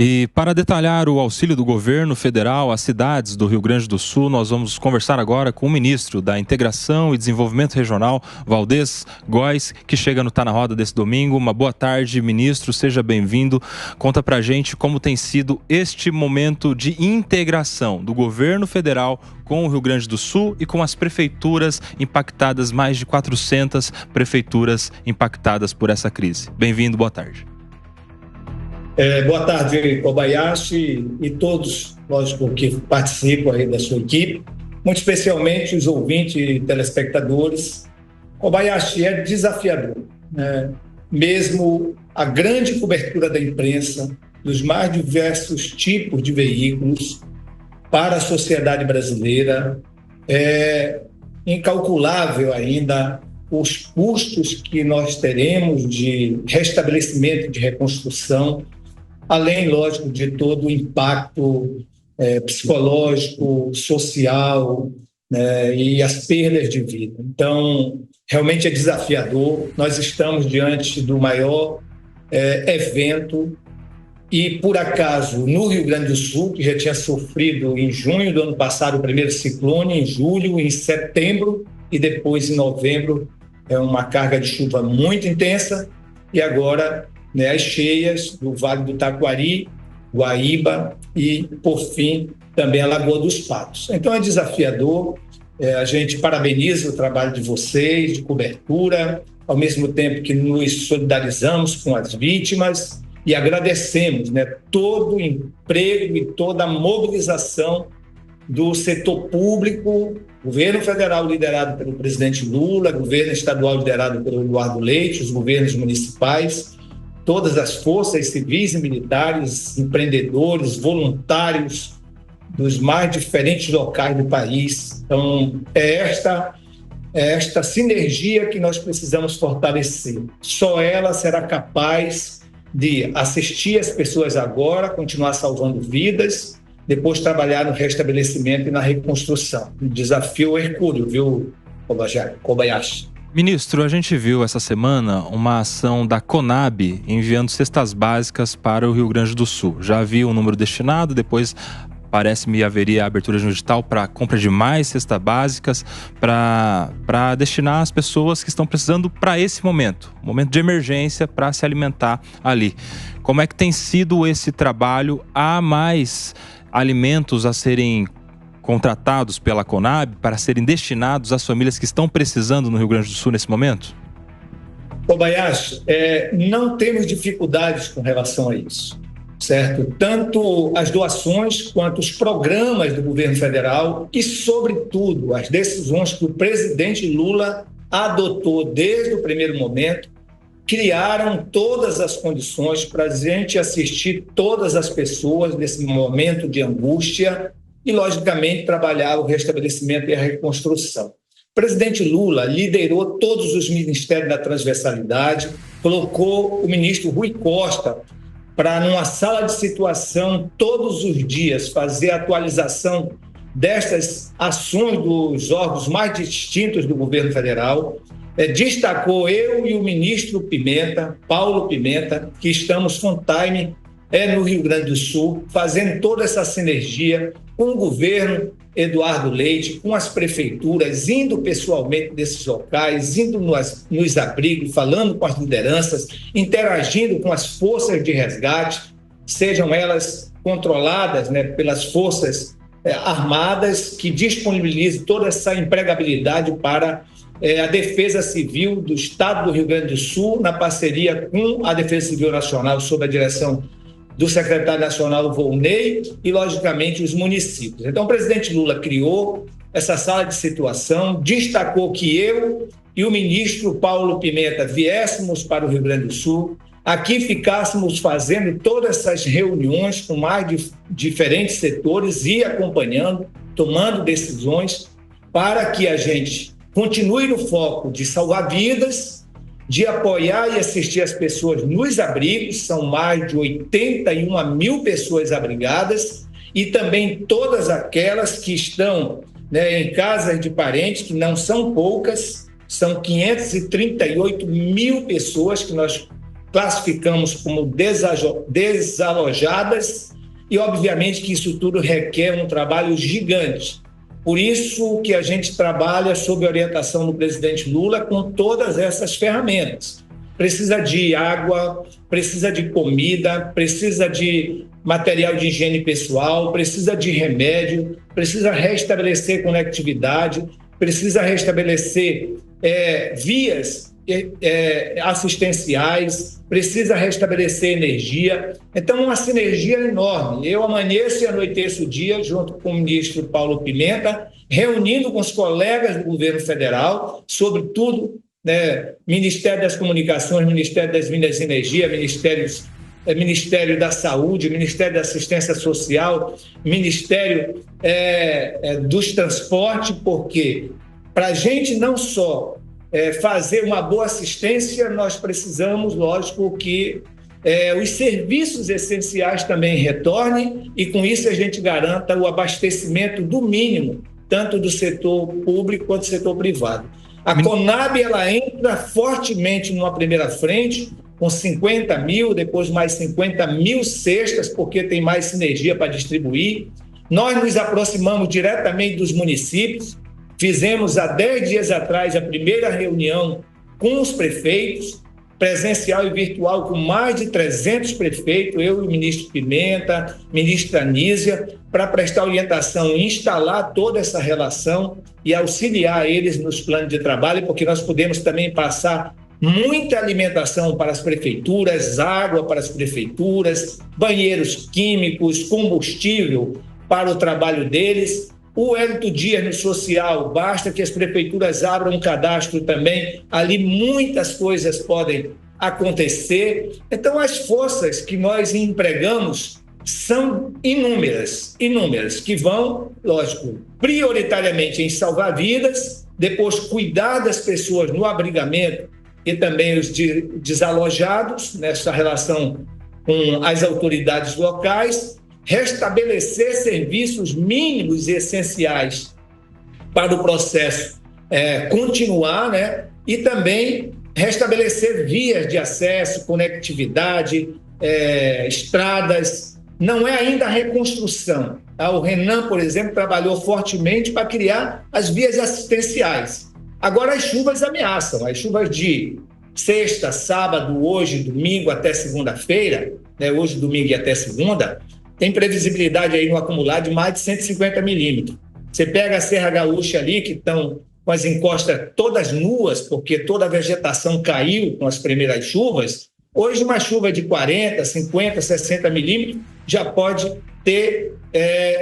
E para detalhar o auxílio do governo federal às cidades do Rio Grande do Sul, nós vamos conversar agora com o ministro da Integração e Desenvolvimento Regional, Valdez Góes, que chega no Tá na Roda desse domingo. Uma boa tarde, ministro, seja bem-vindo. Conta pra gente como tem sido este momento de integração do governo federal com o Rio Grande do Sul e com as prefeituras impactadas, mais de 400 prefeituras impactadas por essa crise. Bem-vindo, boa tarde. Boa tarde, Kobayashi, e todos, lógico, que participam aí da sua equipe, muito especialmente os ouvintes e telespectadores. Kobayashi, é desafiador, né? Mesmo a grande cobertura da imprensa, dos mais diversos tipos de veículos para a sociedade brasileira, é incalculável ainda os custos que nós teremos de restabelecimento, de reconstrução, além, lógico, de todo o impacto psicológico, social, né, e as perdas de vida. Então, realmente é desafiador. Nós estamos diante do maior evento e, por acaso, no Rio Grande do Sul, que já tinha sofrido em junho do ano passado o primeiro ciclone, em julho, em setembro e depois em novembro, uma carga de chuva muito intensa, e agora, né, as cheias do Vale do Taquari, Guaíba e, por fim, também a Lagoa dos Patos. Então é desafiador, a gente parabeniza o trabalho de vocês, de cobertura, ao mesmo tempo que nos solidarizamos com as vítimas e agradecemos, né, todo o emprego e toda a mobilização do setor público, governo federal liderado pelo presidente Lula, governo estadual liderado pelo Eduardo Leite, os governos municipais, todas as forças civis e militares, empreendedores, voluntários dos mais diferentes locais do país. Então, é esta sinergia que nós precisamos fortalecer. Só ela será capaz de assistir as pessoas agora, continuar salvando vidas, depois trabalhar no restabelecimento e na reconstrução. O desafio é hercúleo, viu, Kobayashi? Ministro, a gente viu essa semana uma ação da Conab enviando cestas básicas para o Rio Grande do Sul. Já havia um número destinado, depois parece-me haveria a abertura de um edital para compra de mais cestas básicas para destinar às pessoas que estão precisando para esse momento de emergência, para se alimentar ali. Como é que tem sido esse trabalho? Há mais alimentos a serem contratados pela Conab para serem destinados às famílias que estão precisando no Rio Grande do Sul nesse momento? Kobayashi, não temos dificuldades com relação a isso, certo? Tanto as doações quanto os programas do governo federal e, sobretudo, as decisões que o presidente Lula adotou desde o primeiro momento criaram todas as condições para a gente assistir todas as pessoas nesse momento de angústia e, logicamente, trabalhar o restabelecimento e a reconstrução. O presidente Lula liderou todos os ministérios da transversalidade, colocou o ministro Rui Costa para, numa sala de situação, todos os dias, fazer a atualização destas ações dos órgãos mais distintos do governo federal. Destacou eu e o ministro Pimenta, Paulo Pimenta, que estamos full time no Rio Grande do Sul, fazendo toda essa sinergia com o governo Eduardo Leite, com as prefeituras, indo pessoalmente nesses locais, indo nos abrigos, falando com as lideranças, interagindo com as forças de resgate, sejam elas controladas, né, pelas forças armadas, que disponibilizem toda essa empregabilidade para a Defesa Civil do Estado do Rio Grande do Sul, na parceria com a Defesa Civil Nacional, sob a direção do secretário nacional Volney e, logicamente, os municípios. Então, o presidente Lula criou essa sala de situação, destacou que eu e o ministro Paulo Pimenta viéssemos para o Rio Grande do Sul, aqui ficássemos fazendo todas essas reuniões com mais diferentes setores e acompanhando, tomando decisões para que a gente continue no foco de salvar vidas, de apoiar e assistir as pessoas nos abrigos, são mais de 81 mil pessoas abrigadas, e também todas aquelas que estão, né, em casas de parentes, que não são poucas, são 538 mil pessoas que nós classificamos como desalojadas, e obviamente que isso tudo requer um trabalho gigante. Por isso que a gente trabalha sob a orientação do presidente Lula com todas essas ferramentas. Precisa de água, precisa de comida, precisa de material de higiene pessoal, precisa de remédio, precisa restabelecer conectividade, precisa restabelecer vias assistenciais, precisa restabelecer energia. Então, uma sinergia enorme. Eu amanheço e anoiteço o dia, junto com o ministro Paulo Pimenta, reunindo com os colegas do governo federal, sobretudo, Ministério das Comunicações, Ministério das Minas e Energia, Ministério da Saúde, Ministério da Assistência Social, Ministério dos Transportes, porque para a gente não só fazer uma boa assistência, nós precisamos, lógico, que os serviços essenciais também retornem e, com isso, a gente garanta o abastecimento do mínimo, tanto do setor público quanto do setor privado. A Conab, ela entra fortemente numa primeira frente, com 50 mil, depois mais 50 mil cestas, porque tem mais sinergia para distribuir. Nós nos aproximamos diretamente dos municípios, fizemos há 10 dias atrás a primeira reunião com os prefeitos, presencial e virtual, com mais de 300 prefeitos, eu e o ministro Pimenta, ministra Anísia, para prestar orientação e instalar toda essa relação e auxiliar eles nos planos de trabalho, porque nós podemos também passar muita alimentação para as prefeituras, água para as prefeituras, banheiros químicos, combustível para o trabalho deles. O Hélito Dias no social, basta que as prefeituras abram um cadastro também, ali muitas coisas podem acontecer. Então, as forças que nós empregamos são inúmeras, que vão, lógico, prioritariamente em salvar vidas, depois cuidar das pessoas no abrigamento e também os desalojados, nessa relação com as autoridades locais, restabelecer serviços mínimos e essenciais para o processo continuar, e também restabelecer vias de acesso, conectividade, estradas. Não é ainda a reconstrução. O Renan, por exemplo, trabalhou fortemente para criar as vias assistenciais. Agora as chuvas ameaçam, as chuvas de sexta, sábado, hoje, domingo até segunda-feira, hoje, domingo e até segunda, tem previsibilidade aí no acumulado de mais de 150 milímetros. Você pega a Serra Gaúcha ali, que estão com as encostas todas nuas, porque toda a vegetação caiu com as primeiras chuvas. Hoje, uma chuva de 40, 50, 60 milímetros já pode ter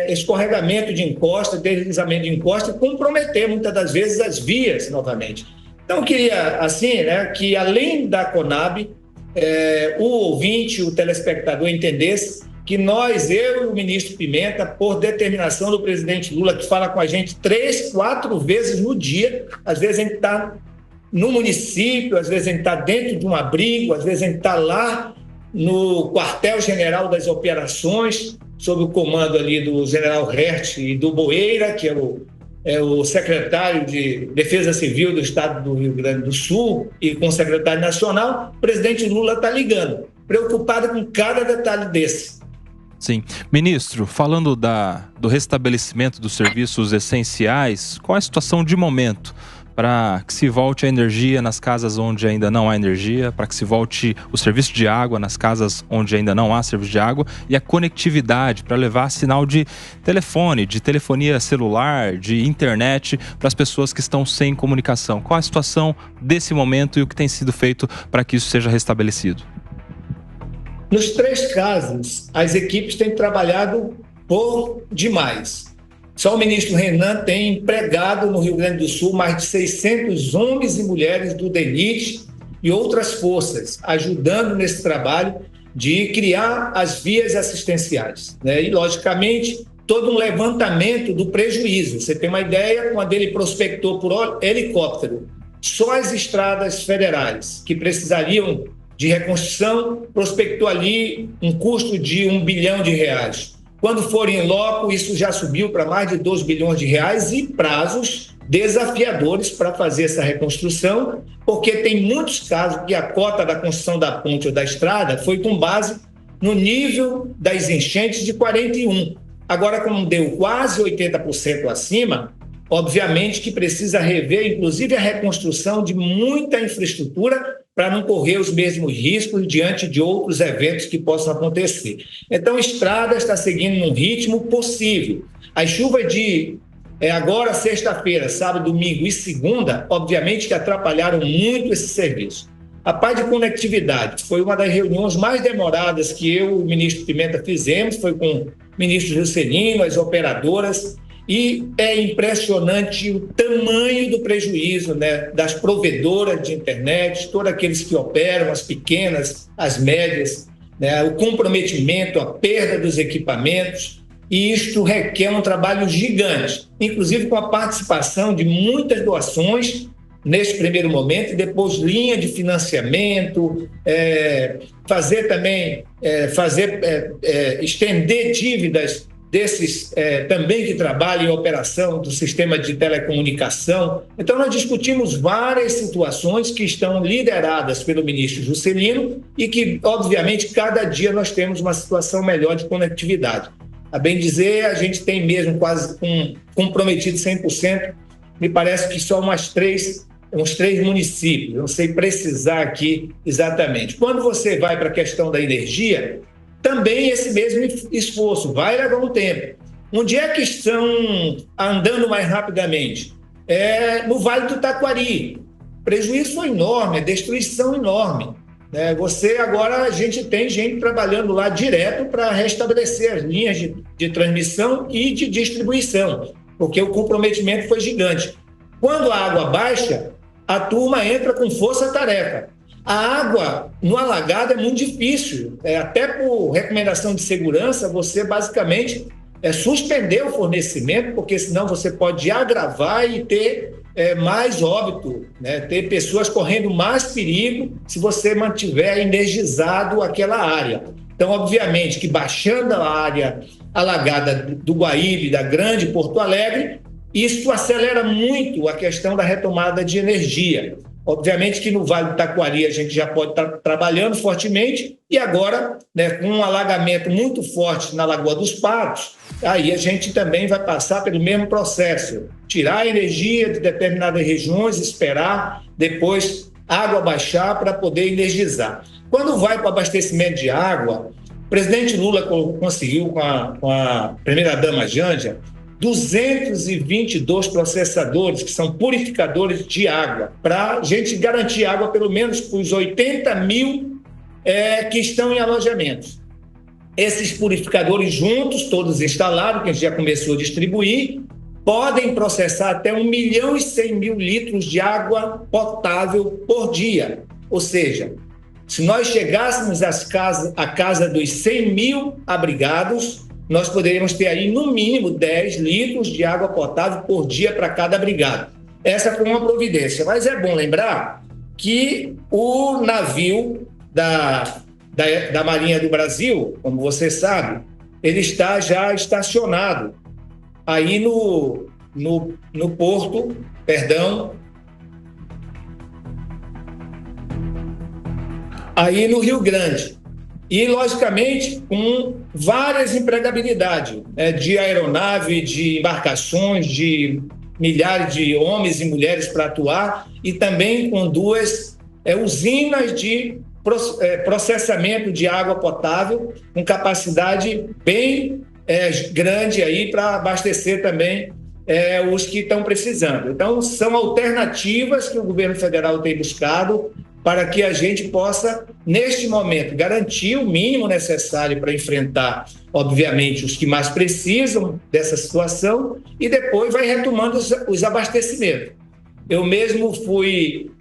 escorregamento de encosta, deslizamento de encosta e comprometer, muitas das vezes, as vias novamente. Então, eu queria, assim, que além da Conab, o ouvinte, o telespectador entendesse que nós, eu e o ministro Pimenta, por determinação do presidente Lula, que fala com a gente 3, 4 vezes no dia, às vezes a gente está no município, às vezes a gente está dentro de um abrigo, às vezes a gente está lá no quartel-general das operações, sob o comando ali do general Hertz e do Boeira, que é o secretário de Defesa Civil do Estado do Rio Grande do Sul, e com o secretário nacional. O presidente Lula está ligando, preocupado com cada detalhe desse. Sim. Ministro, falando do restabelecimento dos serviços essenciais, qual é a situação de momento para que se volte a energia nas casas onde ainda não há energia, para que se volte o serviço de água nas casas onde ainda não há serviço de água e a conectividade para levar sinal de telefone, de telefonia celular, de internet para as pessoas que estão sem comunicação? Qual a situação desse momento e o que tem sido feito para que isso seja restabelecido? Nos 3 casos, as equipes têm trabalhado por demais. Só o ministro Renan tem empregado no Rio Grande do Sul mais de 600 homens e mulheres do DENIT e outras forças, ajudando nesse trabalho de criar as vias assistenciais. E, logicamente, todo um levantamento do prejuízo. Você tem uma ideia, quando ele prospectou por helicóptero só as estradas federais que precisariam de reconstrução, prospectou ali um custo de R$1 bilhão. Quando for em loco, isso já subiu para mais de R$2 bilhões e prazos desafiadores para fazer essa reconstrução, porque tem muitos casos que a cota da construção da ponte ou da estrada foi com base no nível das enchentes de 41. Agora, como deu quase 80% acima, obviamente que precisa rever, inclusive, a reconstrução de muita infraestrutura para não correr os mesmos riscos diante de outros eventos que possam acontecer. Então, a estrada está seguindo num ritmo possível. As chuvas de agora, sexta-feira, sábado, domingo e segunda, obviamente que atrapalharam muito esse serviço. A parte de conectividade foi uma das reuniões mais demoradas que eu e o ministro Pimenta fizemos, foi com o ministro Juscelino, as operadoras, e é impressionante o tamanho do prejuízo, né, das provedoras de internet, todos aqueles que operam, as pequenas, as médias, né, o comprometimento, a perda dos equipamentos, e isto requer um trabalho gigante, inclusive com a participação de muitas doações nesse primeiro momento, e depois linha de financiamento, fazer também, estender dívidas desses também que trabalham em operação do sistema de telecomunicação. Então, nós discutimos várias situações que estão lideradas pelo ministro Juscelino e que, obviamente, cada dia nós temos uma situação melhor de conectividade. A bem dizer, a gente tem mesmo quase comprometido 100%, me parece que só uns três municípios, eu não sei precisar aqui exatamente. Quando você vai para a questão da energia, também esse mesmo esforço vai levar um tempo. Onde é que estão andando mais rapidamente? No Vale do Taquari. O prejuízo foi enorme, a destruição enorme. Agora a gente tem gente trabalhando lá direto para restabelecer as linhas de transmissão e de distribuição, porque o comprometimento foi gigante. Quando a água baixa, a turma entra com força-tarefa. A água no alagado é muito difícil, até por recomendação de segurança, você basicamente suspender o fornecimento, porque senão você pode agravar e ter mais óbito, né? Ter pessoas correndo mais perigo se você mantiver energizado aquela área. Então, obviamente, que baixando a área alagada do Guaíbe, da Grande Porto Alegre, isso acelera muito a questão da retomada de energia. Obviamente que no Vale do Taquari a gente já pode estar trabalhando fortemente e agora, né, com um alagamento muito forte na Lagoa dos Patos, aí a gente também vai passar pelo mesmo processo, tirar a energia de determinadas regiões, esperar depois a água baixar para poder energizar. Quando vai para o abastecimento de água, o presidente Lula conseguiu com a primeira-dama Janja 222 processadores, que são purificadores de água, para a gente garantir água pelo menos para os 80 mil que estão em alojamentos. Esses purificadores juntos, todos instalados, que a gente já começou a distribuir, podem processar até 1.100.000 litros de água potável por dia. Ou seja, se nós chegássemos à casa dos 100 mil abrigados, nós poderíamos ter aí, no mínimo, 10 litros de água potável por dia para cada abrigado. Essa foi uma providência. Mas é bom lembrar que o navio da Marinha do Brasil, como você sabe, ele está já estacionado aí no porto, aí no Rio Grande. E, logicamente, com várias empregabilidades, de aeronave, de embarcações, de milhares de homens e mulheres para atuar, e também com 2 usinas de processamento de água potável, com capacidade bem grande aí para abastecer também os que estão precisando. Então, são alternativas que o governo federal tem buscado para que a gente possa, neste momento, garantir o mínimo necessário para enfrentar, obviamente, os que mais precisam dessa situação e depois vai retomando os abastecimentos. Eu mesmo fui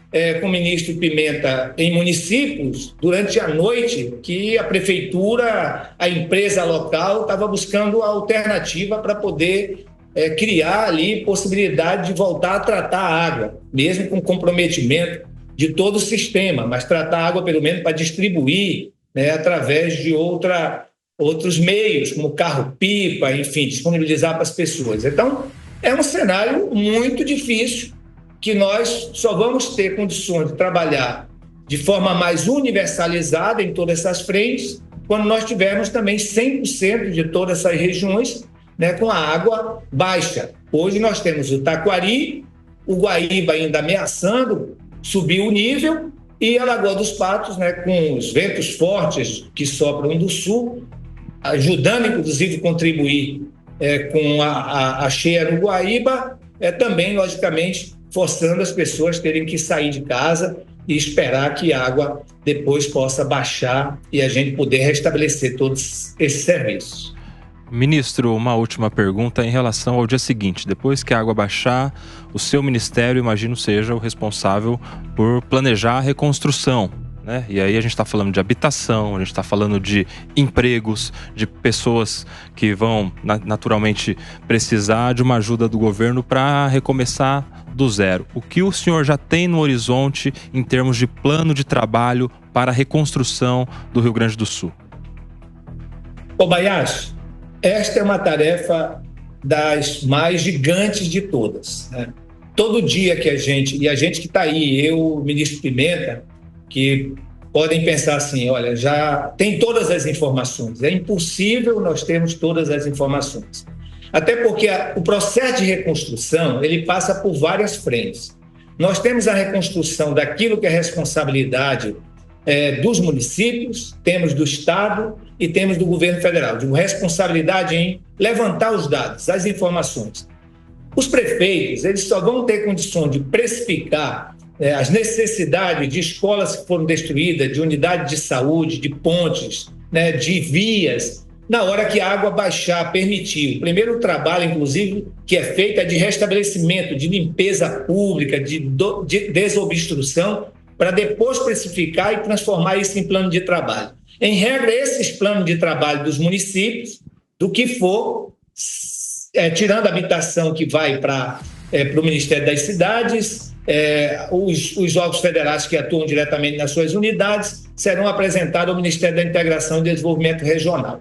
com o ministro Pimenta em municípios durante a noite que a prefeitura, a empresa local, estava buscando alternativa para poder criar ali possibilidade de voltar a tratar a água, mesmo com comprometimento de todo o sistema, mas tratar a água pelo menos para distribuir, né, através de outros meios, como carro-pipa, enfim, disponibilizar para as pessoas. Então, É um cenário muito difícil, que nós só vamos ter condições de trabalhar de forma mais universalizada em todas essas frentes, quando nós tivermos também 100% de todas essas regiões, né, com a água baixa. Hoje nós temos o Taquari, o Guaíba ainda ameaçando subir o nível, e a Lagoa dos Patos, né, com os ventos fortes que sopram do sul, ajudando inclusive a contribuir com a cheia no Guaíba, também, logicamente, forçando as pessoas a terem que sair de casa e esperar que a água depois possa baixar e a gente poder restabelecer todos esses serviços. Ministro, uma última pergunta em relação ao dia seguinte. Depois que a água baixar, o seu ministério, imagino, seja o responsável por planejar a reconstrução, né? E aí a gente está falando de habitação, a gente está falando de empregos, de pessoas que vão naturalmente precisar de uma ajuda do governo para recomeçar do zero. O que o senhor já tem no horizonte em termos de plano de trabalho para a reconstrução do Rio Grande do Sul? Kobayashi, esta é uma tarefa das mais gigantes de todas, né? Todo dia que a gente que está aí, eu, o ministro Pimenta, que podem pensar assim, olha, já tem todas as informações. É impossível nós termos todas as informações. Até porque o processo de reconstrução, ele passa por várias frentes. Nós temos a reconstrução daquilo que é responsabilidade dos municípios, temos do Estado e temos do governo federal, de responsabilidade em levantar os dados, as informações. Os prefeitos, eles só vão ter condição de precificar as necessidades de escolas que foram destruídas, de unidades de saúde, de pontes, né, de vias, na hora que a água baixar, permitir. O primeiro trabalho, inclusive, que é feito é de restabelecimento, de limpeza pública, de desobstrução, para depois precificar e transformar isso em plano de trabalho. Em regra, esses planos de trabalho dos municípios, do que for, tirando a habitação que vai para o Ministério das Cidades, os órgãos federais que atuam diretamente nas suas unidades, serão apresentados ao Ministério da Integração e Desenvolvimento Regional.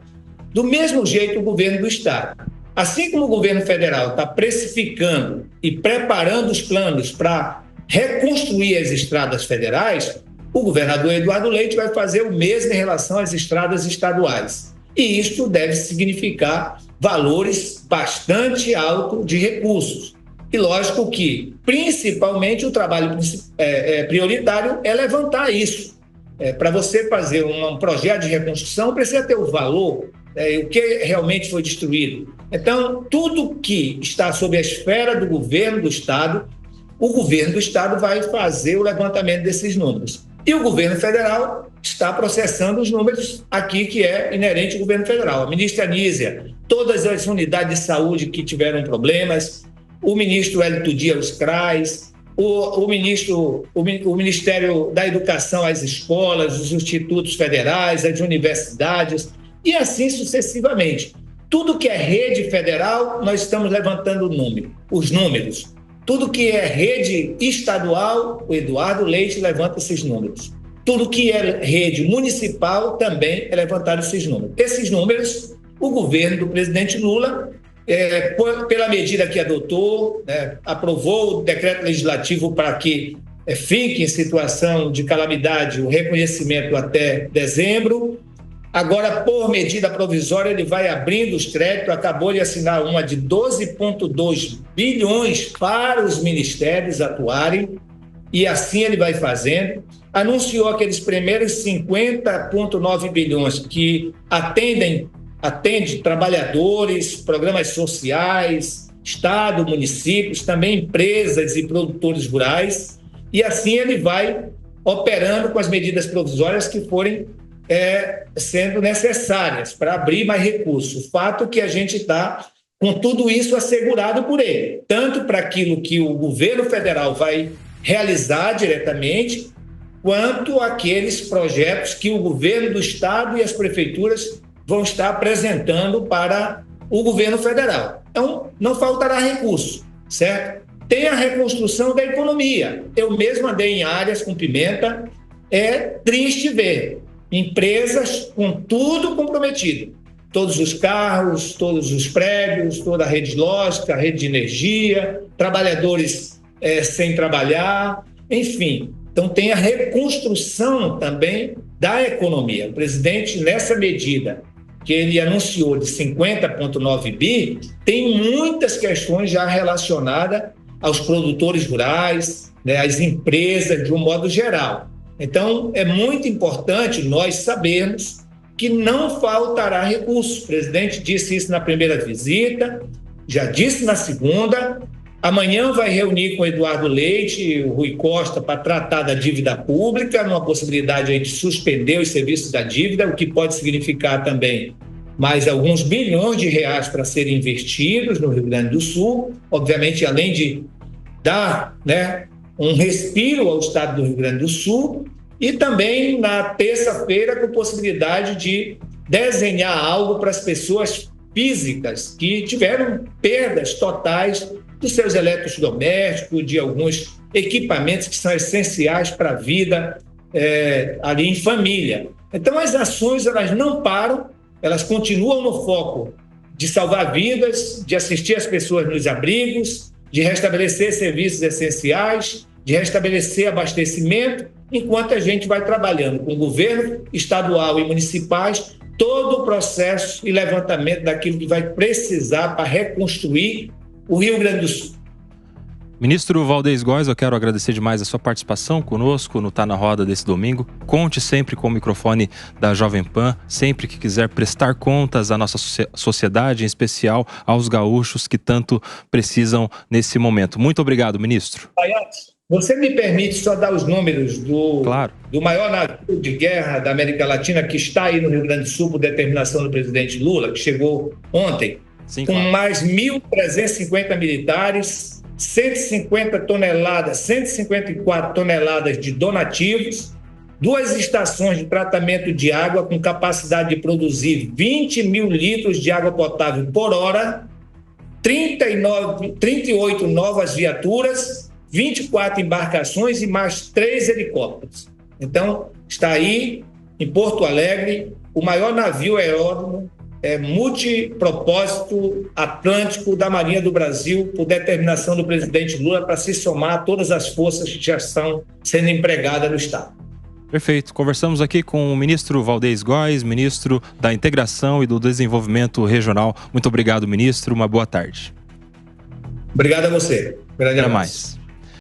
Do mesmo jeito, o governo do Estado. Assim como o governo federal está precificando e preparando os planos para reconstruir as estradas federais, o governador Eduardo Leite vai fazer o mesmo em relação às estradas estaduais. E isto deve significar valores bastante altos de recursos. E lógico que, principalmente, o trabalho prioritário é levantar isso. Para você fazer um projeto de reconstrução, precisa ter o valor, o que realmente foi destruído. Então, tudo que está sob a esfera do governo do Estado, o governo do Estado vai fazer o levantamento desses números. E o governo federal está processando os números aqui, que é inerente ao governo federal. A ministra Anísia, todas as unidades de saúde que tiveram problemas, o ministro Hélio Dias, os CRAs, o Ministério da Educação, as escolas, os institutos federais, as universidades, e assim sucessivamente. Tudo que é rede federal, nós estamos levantando os números. Tudo que é rede estadual, o Eduardo Leite levanta esses números. Tudo que é rede municipal também é levantado esses números. Esses números, o governo do presidente Lula, pela medida que adotou, aprovou o decreto legislativo para que fique em situação de calamidade o reconhecimento até dezembro. Agora, por medida provisória, ele vai abrindo os créditos, acabou de assinar uma de 12,2 bilhões para os ministérios atuarem, e assim ele vai fazendo. Anunciou aqueles primeiros 50,9 bilhões que atende trabalhadores, programas sociais, Estado, municípios, também empresas e produtores rurais, e assim ele vai operando com as medidas provisórias que forem sendo necessárias para abrir mais recursos. O fato é que a gente está com tudo isso assegurado por ele, tanto para aquilo que o governo federal vai realizar diretamente, quanto aqueles projetos que o governo do Estado e as prefeituras vão estar apresentando para o governo federal. Então, não faltará recurso, certo? Tem a reconstrução da economia. Eu mesmo andei em áreas com Pimenta, é triste ver empresas com tudo comprometido. todos os carros, todos os prédios, toda a rede lógica, a rede de energia, trabalhadores sem trabalhar, enfim. Então, tem a reconstrução também da economia. O presidente, nessa medida que ele anunciou de 50,9 bi, tem muitas questões já relacionadas aos produtores rurais, né, às empresas, de um modo geral. Então, é muito importante nós sabermos que não faltará recursos. O presidente disse isso na primeira visita, já disse na segunda. Amanhã vai reunir com o Eduardo Leite e o Rui Costa para tratar da dívida pública, numa possibilidade aí de suspender os serviços da dívida, o que pode significar também mais alguns bilhões de reais para serem investidos no Rio Grande do Sul, obviamente, além de dar, né, um respiro ao estado do Rio Grande do Sul, e também na terça-feira com possibilidade de desenhar algo para as pessoas físicas que tiveram perdas totais dos seus eletrodomésticos, de alguns equipamentos que são essenciais para a vida ali em família. Então, as ações elas não param, elas continuam no foco de salvar vidas, de assistir as pessoas nos abrigos, de restabelecer serviços essenciais, de restabelecer abastecimento, enquanto a gente vai trabalhando com o governo estadual e municipais todo o processo e levantamento daquilo que vai precisar para reconstruir o Rio Grande do Sul. Ministro Valdez Góes, eu quero agradecer demais a sua participação conosco no Tá na Roda desse domingo. Conte sempre com o microfone da Jovem Pan, sempre que quiser prestar contas à nossa sociedade, em especial aos gaúchos que tanto precisam nesse momento. Muito obrigado, ministro. Você me permite só dar os números Claro. do maior navio de guerra da América Latina que está aí no Rio Grande do Sul por determinação do presidente Lula, que chegou ontem, Sim, com claro. mais 1.350 militares, 154 toneladas de donativos, 2 estações de tratamento de água com capacidade de produzir 20 mil litros de água potável por hora, 38 novas viaturas, 24 embarcações e mais 3 helicópteros. Então, está aí, em Porto Alegre, o maior navio aeródromo multipropósito atlântico da Marinha do Brasil, por determinação do presidente Lula, para se somar a todas as forças que já estão sendo empregadas no Estado. Perfeito. Conversamos aqui com o ministro Valdez Góes, ministro da Integração e do Desenvolvimento Regional. Muito obrigado, ministro. Uma boa tarde. Obrigado a você. Grande abraço. Até mais.